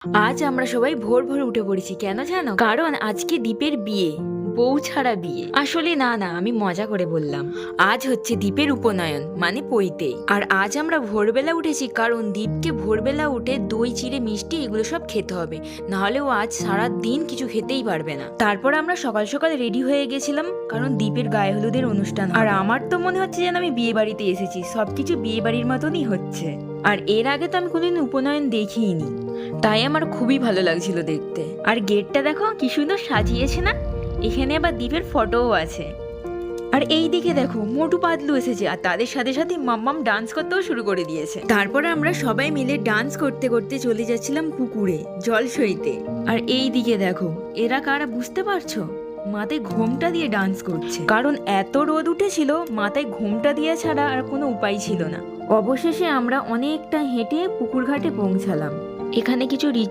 আজ আমরা সবাই ভোর ভোর উঠে পড়েছি, কেন জানো? কারণ আজকে দীপের বিয়ে, বউ ছাড়া বিয়ে। আসলে না, আমি মজা করে বললাম। আজ হচ্ছে দীপের উপনয়ন, মানে পৈতে। আর আজ আমরা ভোরবেলা উঠেছি কারণ দীপকে ভোরবেলা উঠে দই চিড়ে মিষ্টি এগুলো সব খেতে হবে, নাহলে ও আজ সারা দিন কিছু খেতেই পারবে না। তারপর আমরা সকাল সকাল রেডি হয়ে গেছিলাম কারণ দীপের গায়ে হলুদের অনুষ্ঠান। আর আমার তো মনে হচ্ছে যেন আমি বিয়ে বাড়িতে এসেছি, সবকিছু বিয়ে বাড়ির মতনই হচ্ছে। আর এর আগে তো আমি কোনোদিন উপনয়ন দেখিনি, তাই আমার খুবই ভালো লাগছিল দেখতে। আর গেটটা দেখো কি সুন্দর সাজিয়েছে না, এখানে আবার দীপের ফটোও আছে। আর এই দিকে দেখো মোটু পাতলু এসেছে, আর তাদের সাথে সাথে মাম্মাম ডান্স করতেও শুরু করে দিয়েছে। তারপরে আমরা সবাই মিলে ডান্স করতে করতে চলে যাচ্ছিলাম পুকুরে জল সইতে। আর এই দিকে দেখো এরা কারা বুঝতে পারছো? মাথায় ঘোমটা দিয়ে ডান্স করছে, কারণ এত রোদ উঠেছিল, মাথায় ঘোমটা দিয়ে ছাড়া আর কোনো উপায় ছিল না। অবশেষে আমরা অনেকটা হেঁটে পুকুর ঘাটে পৌঁছালাম। এখানে কিছু